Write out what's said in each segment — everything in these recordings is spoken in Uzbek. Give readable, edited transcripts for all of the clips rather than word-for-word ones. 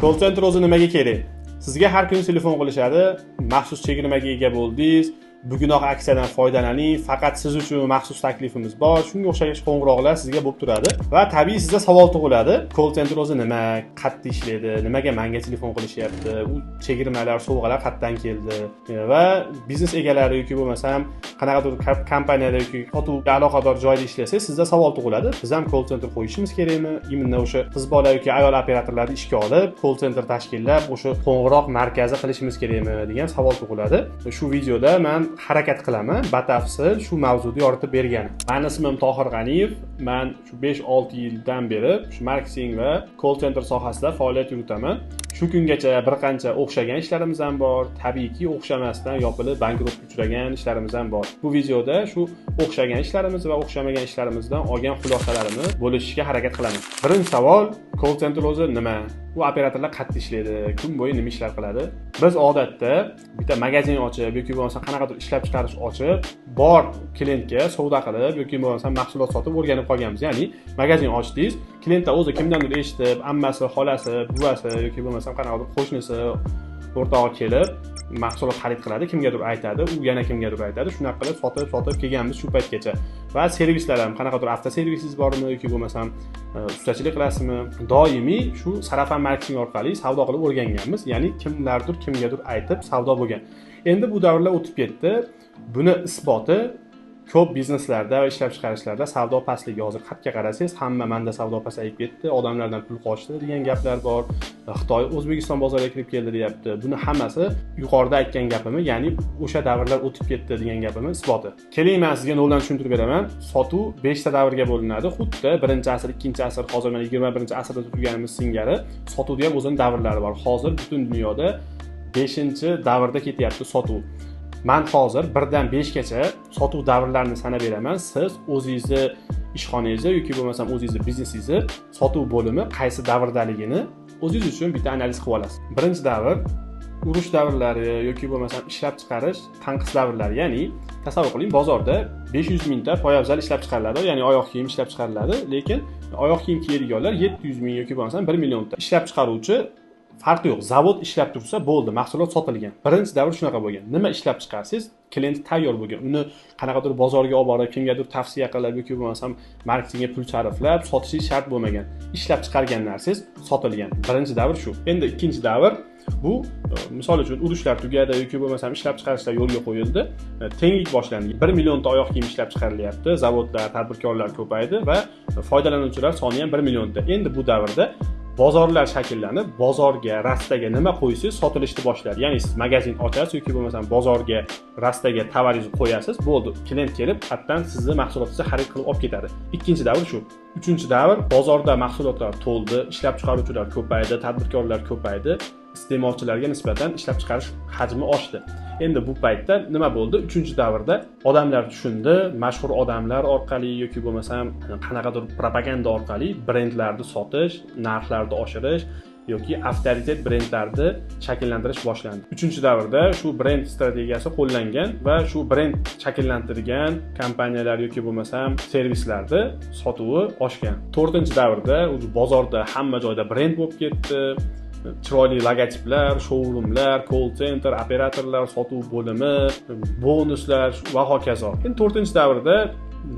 Call center o'zi nimaga kerak? Sizga har kuni telefon qilishadi, maxsus chegirmaga ega bo'ldingiz, bugunoq aksiyadan foydalaning, faqat siz uchun maxsus taklifimiz bor. Shunga o'xshagan qo'ng'iroqlar sizga bo'lib turadi va tabiiy sizda savol tug'iladi. Call center o'zi nima, qayerda ishlaydi, nimaga menga telefon qilishyapti, u chegirmalar, sovg'alar qayerdan keldi va biznes egalari yoki bo'lmasam qanaqadir kompaniyada yoki sotuvga aloqador joyda ishlasangiz, sizda savol tug'iladi. Biz ham call center qo'yishimiz kerakmi? Imminni o'sha qiz bola yoki ayol operatorlarni ishga olib, call center tashkillab, o'sha qo'ng'iroq markazi qilishimiz kerakmi degan savol tug'iladi. Shu videoda men harakat qilaman batafsil shu mavzuda yoritib berganim. Mening ismim Tohir G'aniyev. Men shu 5-6 yildan beri shu marketing va call center sohasida faoliyat yuritaman. Shu kungacha bir qancha o'xshagan ishlarimiz ham bor, tabiiyki o'xshamasdan yopilib bankrotga uchragan ishlarimiz ham bor. Bu videoda shu o'xshagan ishlarimiz va o'xshamagan ishlarimizdan olgan xulosalarimni bo'lishishga harakat qilaman. Birinchi savol, call center o'zi nima? U operatorlar qayerda ishlaydi? Kun bo'yi nima ishlar qiladi? Biz odatda bitta magazin ochib yoki bo'lmasa qanaqadir ishlab chiqarish ochib, bor klientga savdo qilib yoki bo'lmasa mahsulot sotib o'rganib qolganmiz. Ya'ni magazin ochdingiz, klientlar o'zi kimdandir eshitib, ammasi, xolasi, buvasi yoki bo'lmasa qanaqadir qo'shnisi, o'rtog'i kelib mahsulot xarid qiladi, kimgadir aytadi, u yana kimgadir aytadi. Shunaqa qilib sotib kelganmiz shu paytgacha. Va servislar ham qanaqadir avtoservisingiz bormi yoki bo'lmasam ustachilik qilasizmi? Doimiy shu sarafan marketing orqali savdo qilib o'rganganmiz. Ya'ni kimgadir aytib savdo bo'lgan. Endi bu davrlar o'tib ketdi. Buni isboti ko'p bizneslarda va ishlab chiqarishlarda savdo pastligi. Hozir xatga qarasangiz, hamma menda savdo pasayib ketdi, odamlardan pul qochdi degan gaplar bor. Xitoy O'zbekiston bozoriga kirib keldi deyapti. Buni hammasi yuqorida aytgan gapimni, ya'ni o'sha davrlar o'tib ketdi degan gapimni isboti. Keling, men sizga noldan tushuntirib beraman. Sotuv 5 ta davrga bo'linadi. Xuddi 1-asr, 2-asr, hozir mana 21-asrda turganimiz singari sotuvda ham o'zining davrlari bor. Hozir butun dunyoda 5-davrda ketyapti sotuv. Men hozir 1dan 5gacha sotuv davrlarini sanab beraman. Siz o'zingizni ishxonangizni yoki bo'lmasam o'zingizni biznesingizni sotuv bo'limi qaysi davrdaligini o'zingiz uchun bitta analiz qilib olasiz. Birinchi davr urush davrlari yoki bo'lmasam ishlab chiqarish tanqis davrlari. Ya'ni tasavvur qiling, bozorda 500 mingta poyabzal ishlab chiqariladi, ya'ni oyoq kiyim ishlab chiqariladi, lekin oyoq kiyim kiyadiganlar 700 ming yoki bo'lmasam 1 millionta. Ishlab chiqaruvchi farqi yo'q. Zavod ishlab tursa bo'ldi, mahsulot sotilgan. Birinchi davr shunaqa bo'lgan. Nima ishlab chiqarsiz, klient tayyor bo'lgan. Uni qanaqadir bozorga olib borib, kimgadir tavsiya qilib yoki bo'lmasam marketingga pul sarflab sotishingiz shart bo'lmagan. Ishlab chiqargan narsangiz sotilgan. Birinchi davr shu. Endi ikkinchi davr bu misol uchun urushlar tugadi yoki bo'lmasam ishlab chiqarishlar yo'lga qo'yildi. Tenglik boshlandi. 1 millionta oyoq kiyim ishlab chiqarilyapti. Zavodlar, tadbirkorlar ko'paydi va foydalanuvchilar soni ham 1 millionta. Endi bu davrda bozorlar shakllanib, bozorga, rastaga nima qo'ysiz, sotilishni boshlaydi. Ya'ni siz magazin ochasiz yoki bo'lmasam bozorga, rastaga tovaringizni qo'yasiz, bo'ldi. Klient kelib, hattan sizni mahsulotingizni xarid qilib olib ketadi. Ikkinchi davr shu. Uchinchi davr, bozorda mahsulotlar to'ldi, ishlab chiqaruvchilar ko'paydi, tadbirkorlar ko'paydi, iste'molchilarga nisbatan ishlab chiqarish hajmi oshdi. Endi bu paytda nima bo'ldi? Uchinchi davrda odamlar tushundi, mashhur odamlar orqali yoki bo'lmasam qanaqadir propaganda orqali brendlarni sotish, narxlarni oshirish yoki avtoritet brendlarni shakllantirish boshlandi. Uchinchi davrda shu brend strategiyasi qo'llangan va shu brend shakllantirgan kompaniyalar yoki bo'lmasam servislarni sotuvi oshgan. To'rtinchi davrda bozorda hamma joyda brend bo'lib ketdi. Chiroyli logotiplar, showroomlar, call center, operatorlar, sotuv bo'limi, bonuslar va hokazo. Endi 4-davrda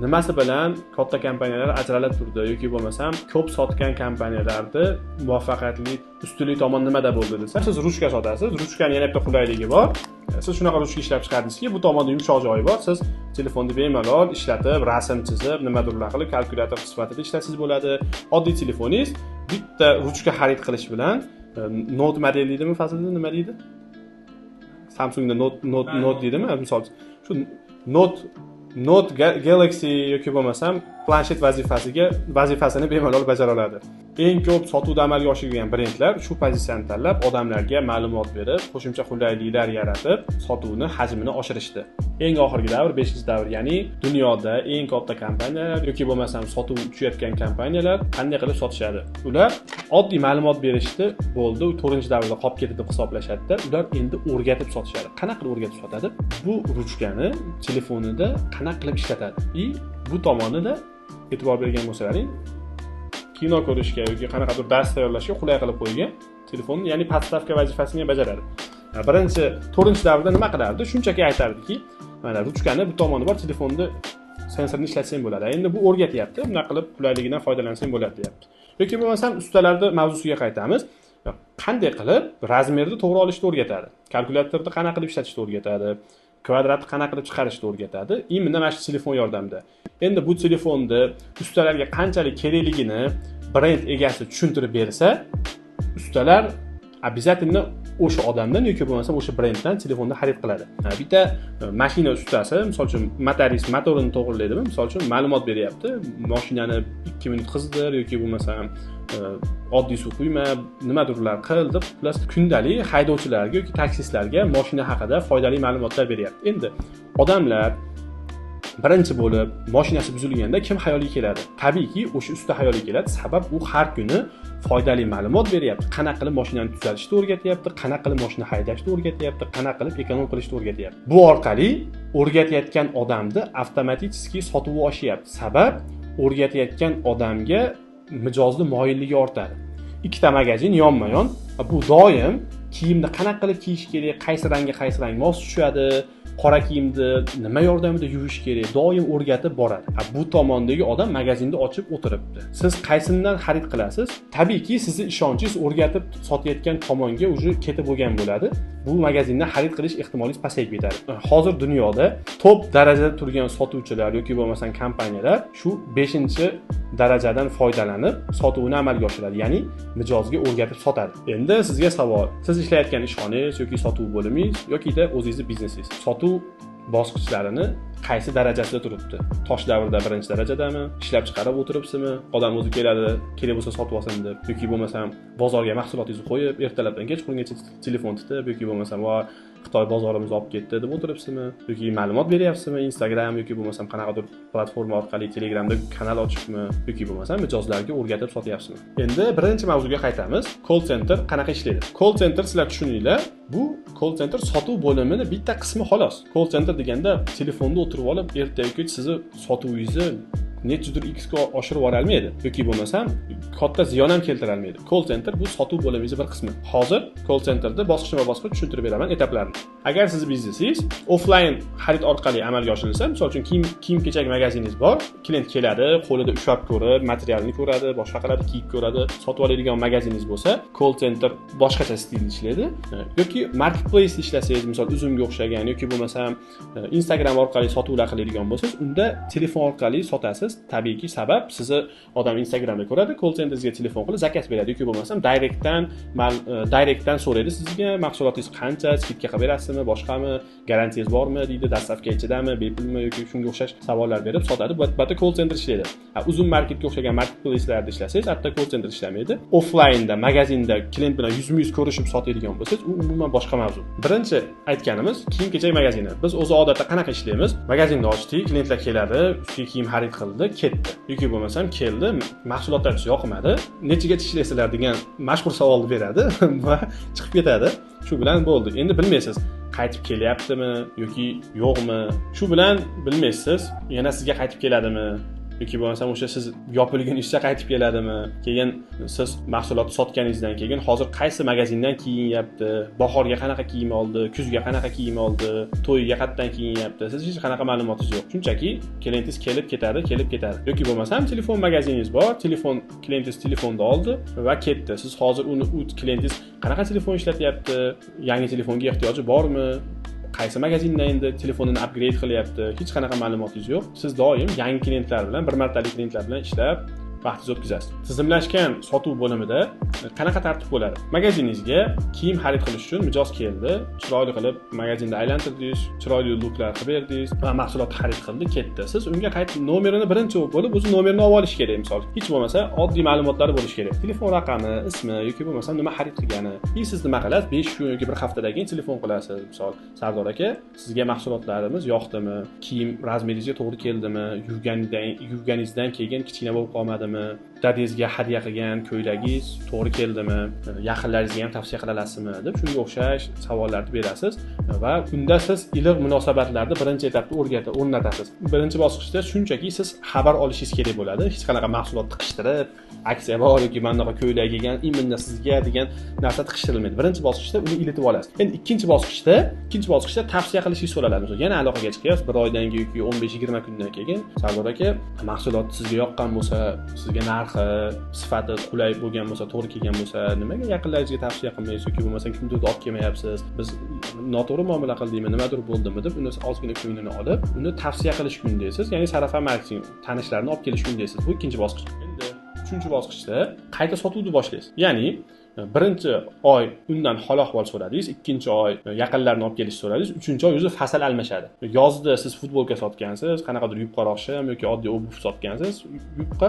nimasi bilan katta kompaniyalar ajralib turdi yoki bo'lmasam ko'p sotgan kompaniyalarda muvaffaqiyatli ustunlik tomon nimada bo'ldi desa, siz ruchka sotasiz. Ruchkaning yana bitta qulayligi bor. Siz shunaqa ruchka ishlab chiqardingizki, bu tomonda yumshoq joyi bor. Siz telefonni bemalol ishlatib, rasm chizib, nimadirlar qilib kalkulyator sifatida ishlatsangiz bo'ladi. Oddiy telefoningiz bitta ruchka xarid qilish bilan Note model deydimi, faslida nima deydi? Samsungda Note deydimi? Misol shu Note Galaxy yoki bo'lmasam planshet vazifasini bemalol bajara oladi. Eng ko'p sotuvda amalga oshirgan brendlar shu pozitsiyani tanlab, odamlarga ma'lumot berib, qo'shimcha qulayliklar yaratib, sotuvni hajmini oshirishdi. Eng oxirgi davr 5-davr, ya'ni dunyoda eng katta kompaniyalar yoki bo'lmasam sotuv uchayotgan kompaniyalar qanday qilib sotishadi. Ular oddiy ma'lumot berishdi, bo'ldi, 4-davrda qolib ketdi deb hisoblashadi. Ular endi o'rgatib sotishadi. Qanaqa qilib o'rgatib sotadi? Bu ruchkani telefonida qanaqa qilib ishlatadi? Bu tomonida e'tibor bergan bo'lsalaring, kino ko'rishga yoki qanaqadir dars tayyorlashga qulay qilib qo'ygan telefonni, ya'ni podstavka vazifasini ham bajaradi. Birinchi 4-davrda nima qilardi? Shunchaki aytardiki, mana ruchkani bu tomoni bor, telefonni sensorni ishlatsang bo'ladi. Endi bu o'rgatyapti, bunaqa qilib qulayligidan foydalansang bo'ladi deyapti. Yoki bo'lmasam ustalarda mavzusiga qaytamiz. Qanday qilib razmerni to'g'ri olishni o'rgatadi. Kalkulyatorni qanaqa qilib ishlatishni o'rgatadi. Kvadratni qanaqa qilib chiqarishni o'rgatadi. Imminda mana shu telefon yordamida. Endi bu telefonni ustalarga qanchalik kerakligini brend egasi tushuntirib bersa, ustalar обязательно o'sha odamdan yoki bo'lmasa o'sha brenddan telefonni xarid qiladi. Bitta mashina ustasi, misol uchun motorist motorini to'g'rilaydimi, misol uchun ma'lumot beryapti. Mashinani 2 minut qizdir yoki bo'lmasa oddiy suv quyma, nimadirlar qil deb, plus kundalik haydovchilarga yoki taksistlarga mashina haqida foydali ma'lumotlar beryapti. Endi odamlar birinchi bo'lib mashinasi buzilganda kim xayoliga keladi? Tabiiyki, o'sha usta xayoliga keladi. Sabab u har kuni foydali ma'lumot beryapti. Qanaqa qilib mashinani tuzatishni o'rgatyapti, qanaqa qilib mashina haydashni o'rgatyapti, qanaqa qilib ekonom qilishni o'rgatyapti. Bu orqali o'rgatayotgan odamni avtomatik sotuvi oshyapti. Sabab o'rgatayotgan odamga mijozning moyilligi ortadi. Ikkita magazin yonma-yon, bu doim kiyimni qanaqa qilib kiyish kerak, qaysi rang mos tushadi, qora kiyimni nima yordamida yuvish kerak, doim o'rgatib boradi. Bu tomondagi odam magazinni ochib o'tiribdi. Siz qaysidan xarid qilasiz? Tabiiyki, sizning ishonchingiz o'rgatib sotayotgan tomonga уже ketib bo'lgan bo'ladi. Bu magazindan xarid qilish ehtimoliyat pasayib ketadi. Hozir dunyoda top darajada turgan sotuvchilar yoki bo'lmasam kompaniyalar shu 5-darajadan foydalanib sotuvni amalga oshiradi, ya'ni mijozga o'rgatib sotadi. Endi sizga savol: siz ishlayotgan ishxonangiz yoki sotuv bo'limingiz yoki-da o'zingizning biznesingiz sotuv bosqichlarini qaysi darajasida turibdi? Tosh davrida 1-darajadami? Ishlab chiqarib o'tiribsizmi? Odam o'zi keladi, kerak bo'lsa sotib olsin deb, yoki bo'lmasam bozorga mahsulotingizni qo'yib, ertalabdan kechqurungacha telefon titib, yoki bo'lmasam Xitoy bozorimizni olib ketdi deb o'tiribsizmi? Yoki ma'lumot beryapsizmi? Instagram yoki bo'lmasam qanaqadir platforma orqali Telegramda kanal ochibmi? Yoki bo'lmasam mijozlarga o'rgatib sotyapsizmi? Endi birinchi mavzuga qaytamiz. Call center qanaqa ishlaydi? Call center sizlar tushuninglar, bu call center sotuv bo'limining bitta qismi xolos. Call center deganda telefonda o'tirib olib, ertaga sizni sotuvingizni nechidir x ga oshirib yubora olmaydi yoki bo'lmasam katta ziyon ham keltira olmaydi. Call center bu sotuv bo'limimizning bir qismi. Hozir call centerda bosqichma-bosqich tushuntirib beraman etaplarini. Agar siz biznesingiz offline xarid orqali amalga oshirilsa, misol uchun kiyim-kechak magaziningiz bor, klient keladi, qo'lida ushlab ko'rib, materialni ko'radi, boshqa qiladi, kiyib ko'radi, sotib oladigan magaziningiz bo'lsa, call center boshqacha stilda ishlaydi. Yoki marketplace ishlasangiz, misol Uzumga o'xshagan yoki bo'lmasam Instagram orqali sotuvlar qiladigan bo'lsangiz, unda telefon orqali sotasiz. Tabiiyki, sabab sizni odam Instagramda ko'radi, call centeringizga telefon qilib zakaz beradi yoki bo'lmasam direktdan so'raydi sizga mahsulotingiz qancha, skidka qilib berasizmi, boshqami, garantiyangiz bormi deydi, dastavka ichidami, bepulmi yoki shunga o'xshash savollar berib sotadi. Bu yerda call center ishlaydi. Uzun marketga o'xshagan marketplace'larda ishlasangiz, hatto call center ishlamaydi. Offline'da, magazinda klient bilan yuzma-yuz ko'rishib sotadigan bo'lsangiz, u umuman boshqa mavzu. Birinchi aytganimiz kiyim-kechak magazini. Biz o'zi odatda qanaqa ishlaymiz? Magazinni ochdik, klientlar keladi, ustiga kiyim xarid qildi, ketdi. Yoki bo'lmasam keldi, mahsulotlar yoqmadi, nechigacha ishlaysizlar degan mashhur savolni beradi va chiqib ketadi. Shu bilan bo'ldi. Endi bilmaysiz, qaytib kelyaptimi yoki yo'qmi? Shu bilan bilmaysiz, yana sizga qaytib keladimi? yoki bo'lmasam o'sha siz yopilgan ishcha qaytib keladimi? Keyin siz mahsulot sotganingizdan keyin hozir qaysi magazindan kiyinyapti? Bahorga qanaqa kiyim oldi? Kuzga qanaqa kiyim oldi? To'yga qatdan kiyinyapti? Siz hech qanaqa ma'lumotingiz yo'q. Shunchaki klientingiz kelib ketadi. Yoki bo'lmasam telefon magaziningiz bor, klientingiz telefonda oldi va ketdi. Siz hozir uni klientingiz qanaqa telefon ishlatyapti? Yangi telefonga ehtiyoji bormi? Qaysi magazindan endi telefonini upgrade qilyapti? Hech qanaqa ma'lumotingiz yo'q. Siz doim yangi klientlar bilan, bir martalik klientlar bilan ishlab vaqtingizni o'tkazasiz. Tizimlashgan sotuv bo'limida qanaqa tartib bo'ladi? Magaziningizga kiyim xarid qilish uchun mijoz keldi, chiroyli qilib magazinda aylantirdingiz, chiroyli luklar qilib berdingiz va mahsulotni xarid qildi, ketdi. Siz unga qaytib nomerini birinchi bo'lib o'zi nomerini olib olish kerak, misol. Hech bo'lmasa oddiy ma'lumotlari bo'lishi kerak. Telefon raqami, ismi yoki bo'lmasa nima xarid qilgani. Siz nima qilasiz? 5 kun yoki 1 haftadan keyin telefon qilasiz. Misol, Sardor aka, sizga mahsulotlarimiz yoqdimi? Kiyim razmeringizga to'g'ri keldimi? Yuvganingizdan keyin kichkina bo'lib qolmadimi? keldimi, dadangizga hadya qilgan ko'ylagingiz to'g'ri keldimi, yaqinlaringizga ham tavsiya qila olasizmi deb shunga o'xshash savollarni berasiz va unda siz iliq munosabatlarni birinchi etapda o'rnatasiz. Birinchi bosqichda shunchaki siz xabar olishingiz kerak bo'ladi. Hech qanaqa mahsulot tiqishtirib, aksiya bor yoki mana bunaqa ko'ylak kelgan, iminda sizga degan narsa tiqishtirilmaydi. Birinchi bosqichda uni iletib olasiz. Endi ikkinchi bosqichda tavsiya qilishingiz so'raladi. Yana aloqaga chiqyapsiz, bir oydan yoki 15-20 kundan keyin Sardor aka, mahsulot sizga yoqqan bo'lsa, sizga narxi, sifati qulay bo'lgan bo'lsa, to'g'ri kelgan bo'lsa, nimaga yaqinlaringizga tavsiya qilmaysiz yoki bo'lmasa kimnidir olib kelmayapsiz? Biz noto'g'ri muomala qildikmi, nimadir bo'ldimi deb uni ozgina ko'nglini olib, uni tavsiya qilish kun deysiz. Ya'ni sarafa marketing tanishlarni olib kelish kun deysiz. Bu ikkinchi bosqich. Endi uchinchi bosqichda qayta sotuvni boshlaysiz. Ya'ni birinchi oy undan hol ahvol so'radingiz, ikkinchi oy yaqinlarni olib kelishni so'radingiz, uchinchi oy o'zi fasl almashadi. Yozda siz futbolka sotgansiz, qanaqadir yupqaroq shim yoki oddiy obuv sotgansiz, yupqa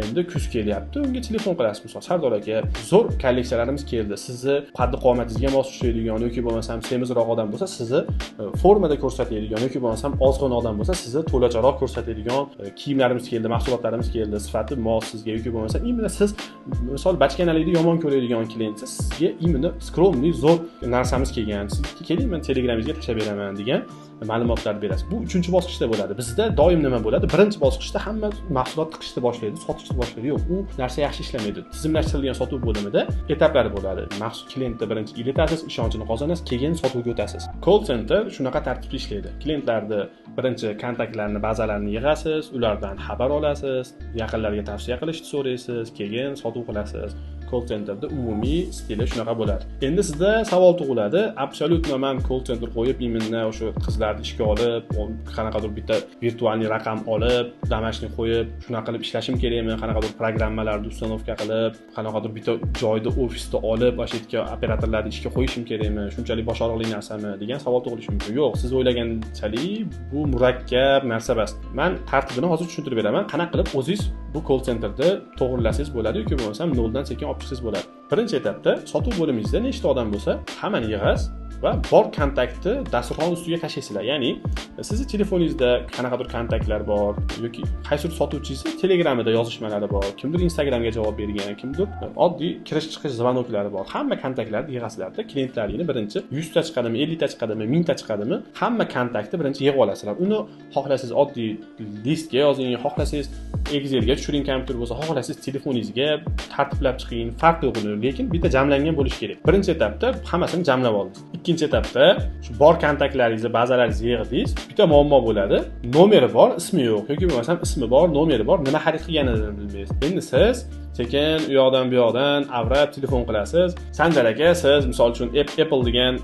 endi kuz kelyapti, unga telefon qilasiz. Misol, Sardor aka, zo'r kolleksiyalarimiz keldi. Sizni qaddi qomatingizga mos tushadigan yoki bo'lmasam semizroq odam bo'lsa, sizni formada ko'rsatadigan yoki bo'lmasam ozg'in odam bo'lsa, sizni to'lacharoq ko'rsatadigan kiyimlarimiz keldi, mahsulotlarimiz keldi, sifati mos sizga yoki bo'lmasam, imенно siz misol bachkanalikni yomon ko'radigan klientsiz sizga imенно skromniy zo'r narsamiz kelgan. Siz keling, men telegramingizga tashlab beraman degan ma'lumotlar berasiz. Bu uchinchi bosqichda bo'ladi. Bizda doim nima bo'ladi? Birinchi bosqichda hamma mahsulot tiqishni boshlaydi, sotishni boshlaydi. Yo'q, u narsa yaxshi ishlamaydi. Tizimlashtirilgan sotuv bo'limida etaplari bo'ladi. Mahsulot klientni birinchi iletasiz, ishonchini qozonasiz, keyin sotuvga o'tasiz. Call center shunaqa tartibda ishlaydi. Klientlarni birinchi kontaktlarini, bazalarini yig'asiz, ulardan xabar olasiz, yaqinlarga tavsiya qilishni so'raysiz, keyin sotuv qilasiz. Call centerda umumiy stili shunaqa bo'ladi. Endi sizda savol tug'iladi. Absolyutno men call center qo'yib, iminni o'sha qizlarni ishga olib, qanaqadir bitta virtualniy raqam olib, damashni qo'yib, shunaqa qilib ishlashim kerakmi? Qanaqadir programmalarni ustanovka qilib, qanaqadir bitta joyda ofisda olib, o'sha yerga operatorlarni ishga qo'yishim kerakmi? Shunchalik boshoqli narsami degan savol tug'ilishi mumkin. Yo'q, siz o'ylaganchalik bu murakkab narsa emas. Men tartibini hozir tushuntirib beraman. Qanaqa qilib o'zingiz bu call centerda to'g'rilasangiz bo'ladi yoki bo'lmasam noldan sekin olib chiqsangiz bo'ladi. Birinchi etapda sotuv bo'limingizda nechta odam bo'lsa, hammani yig'asiz va bor kontaktni dasturxon ustiga tashlaysizlar. Ya'ni sizning telefoningizda qanaqadir kontaktlar bor yoki qaysi sotuvchingiz Telegramida yozishmalari bor, kimdir Instagramga javob bergan, kimdir oddiy kirish-chiqish zvonoklari bor. Hamma kontaktlarni yig'asizlarda klientlaringni birinchi 100 ta chiqadimi, 50 ta chiqadimi, 1000 ta chiqadimi, hamma kontaktni birinchi yig'ib olasizlar. Uni xohlasangiz oddiy listga yozing, xohlasangiz Excelga tushiring kompyuter bo'lsa, xohlasangiz telefoningizga tartiblab chiqing, farqi yo'q, lekin bitta jamlangan bo'lishi kerak. Birinchi etapda hammasini jamlab oldingiz. Ikkinchi etapda shu bor kontaktlaringizni, bazalaringizni yig'dingiz. Bitta muammo bo'ladi. Nomeri bor, ismi yo'q yoki bo'lmasam ismi bor, nomeri bor, nima xarid qilganini bilmaysiz. Endi siz sekin u yoqdan bu yoqdan avrab telefon qilasiz. Sandal aka, siz misol uchun Apple degan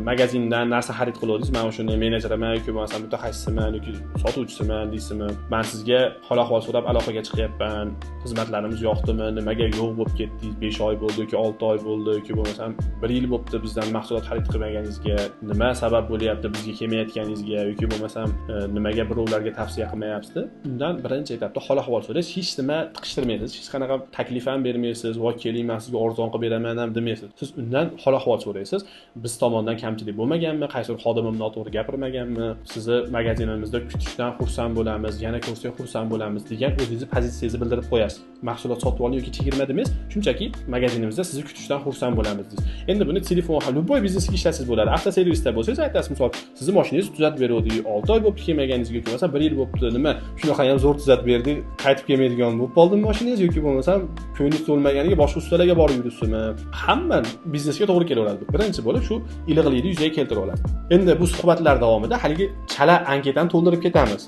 magazindan narsa xarid qildingiz. Men o'shuni menejeriman yoki bo'lmasam mutaxassisman yoki sotuvchisiman deysizmi? Men sizga hol ahvol so'rab aloqaga chiqyapman. Xizmatlarimiz yoqdimi? Nimaga yo'q bo'lib ketdingiz? 5 oy bo'ldi yoki 6 oy bo'ldi yoki bo'lmasam 1 yil bo'libdi bizdan mahsulot xarid qilmaganingizga. Nima sabab bo'lyapti bizga kelmayotganingizga yoki bo'lmasam nimaga birovlarga tavsiya qilmayapsiz? Undan birinchi etapda hol ahvol so'raysiz. Hech nima tiqishtirmaysiz. Hech qanaqa taklif ham bermaysiz, "Voy keling, men sizga arzon qilib beraman" ham demaysiz. Siz undan hol ahvol so'raysiz. Biz tomondan kamchilik bo'lmaganmi? Qaysi bir xodimim noto'g'ri gapirmaganmi? Sizni magazinimizda kutishdan xursand bo'lamiz, yana ko'rsak xursand bo'lamiz degan o'zingizni pozitsiyangizni bildirib qo'yasiz. Mahsulot sotib oling yoki chegirma demaysiz, shunchaki magazinimizda sizni kutishdan xursand bo'lamiz deysiz. Endi buni telefon любой biznesga ishlasangiz bo'ladi. Avtoservisda bo'lsangiz aytasiz, misol, sizni mashinangizni tuzatib berdik, 6 oy bo'libdi kelmaganingizga yoki bo'lmasa 1 yil bo'libdi, nima shunaqa ham zo'r tuzatib berdik, qaytib kelmaydigan bo'lib qoldimi mashinangiz yoki bo'lmasa ko'nglingiz to'lmaganiga boshqa ustalarga borib yuribsizmi? Hamma biznesga to'g'ri kelaveradi. Birinchi bo'lib shu iliqlikni yuzaga keltirib oladi. Endi bu suhbatlar davomida haligi chala anketani to'ldirib ketamiz.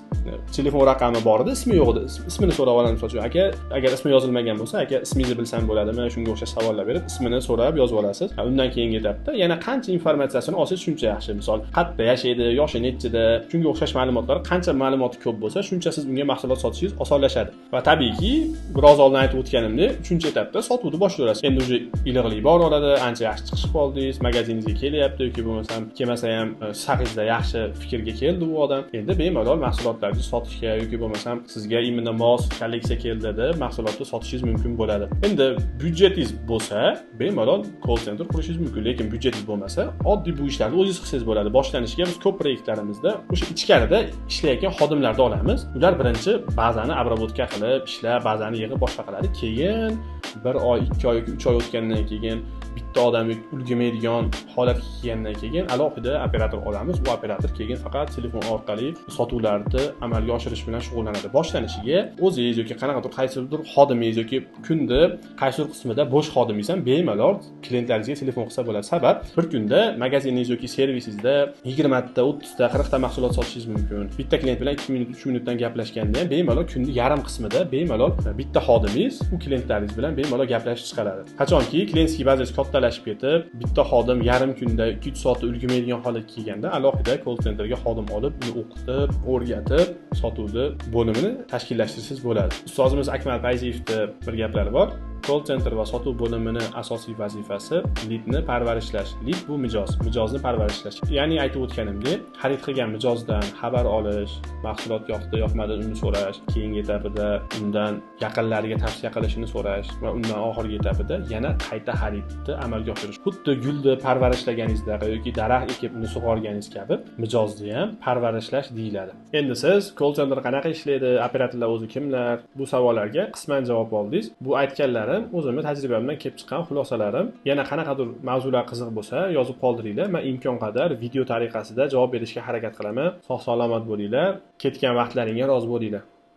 Telefon raqami bor edi, ismi yo'q edi. Ismini so'rab olamiz. Aka, agar ismi yozilmagan bo'lsa, aka ismingizni bilsam bo'ladimi? Shunga o'xshash savollar berib, ismini so'rab yozib olasiz. Undan keyingi etapda yana qancha informatsiyasini olsangiz shuncha yaxshi. Misol, qayerda yashaydi, yoshi nechida, shunga o'xshash ma'lumotlar, qancha ma'lumoti ko'p bo'lsa, shuncha siz unga mahsulot sotishingiz osonlashadi. Va tabiiyki, biroz oldin aytib o'tganim o'tganimda 3-etapda sotuvni boshlaysiz. Endi uje iliqlik bor oladi, ancha yaxshi chiqishib qoldingiz, magaziningizga kelyapti yoki bo'lmasam kelmasa ham sahifada yaxshi fikrga keldi bu odam. Endi bemalol mahsulotlarni sotishga yoki bo'lmasam sizga imенно mos kolleksiya keldi deb mahsulotni sotishingiz mumkin bo'ladi. Endi byudjetingiz bo'lsa, bemalol call center qurishingiz mumkin, lekin byudjetingiz bo'lmasa, oddiy bu ishlarni o'zingiz qilsangiz bo'ladi. Boshlanishiga biz ko'p proyektlarimizda o'sha ichkarida ishlayotgan xodimlarni olamiz. Ular birinchi bazani obработка qilib, ishlab, bazani yig'ib boshqa qiladi. Keyin 1 oy, 2 oy yoki 3 oy o'tgandan keyin bitta odam ulgurmaydigan holatga kelgandan keyin alohida operator olamiz. Bu operator keyin faqat telefon orqali sotuvlarni amalga oshirish bilan shug'ullanadi. Boshlanishiga o'zingiz yoki qanaqadir qaysidir xodimingiz yoki kunda qaysidir qismida bo'sh xodimingiz ham bemalol klientlaringizga telefon qilsa bo'ladi. Sabab bir kunda magaziningiz yoki servisingizda 20 ta, 30 ta, 40 ta mahsulot sotishingiz mumkin. Bitta klient bilan 2 minut, 3 minutdan gaplashganda ham bemalol kunda yarim qismida bemalol bitta xodimingiz u klientlaringiz bilan bemalol gaplashib chiqaradi. Qachonki klientskiy bazangiz kattalashib ketib, bitta xodim yarim kunda 2-3 soatda ulgurmaydigan holatga kelganda alohida call centerga xodim olib, uni o'qitib, o'rgatib, sotuvni bo'limini tashkillashtirsangiz bo'ladi. Ustozimiz Akmal Fayziyevning bir gaplari bor. Call center va sotuv bo'limini asosiy vazifasi leadni parvarishlash. Lead bu mijozni parvarishlash. Ya'ni aytib o'tganimdek, xarid qilgan mijozdan xabar olish, mahsulot yoqdi, yoqmadi uni so'rash, keyingi etapida undan yaqinlariga tavsiya qilishini so'rash va undan oxirgi etapida yana qayta xaridni amalga oshirish. Xuddi gulni parvarishlaganingizdek yoki daraxt ekib uni sug'organingiz kabi mijozni ham parvarishlash deyiladi. Endi siz call center qanaqa ishlaydi, operatorlar o'zi kimlar? Bu savollarga qisman javob oldingiz. Bu aytganlar o'zimni tajribamdan kelib chiqqan xulosalarim. Yana qanaqadir mavzular qiziq bo'lsa, yozib qoldiringlar. Men imkon qadar video tariqasida javob berishga harakat qilaman. Sog' salomat bo'linglar. Ketgan vaqtlaringga rozi bo'linglar.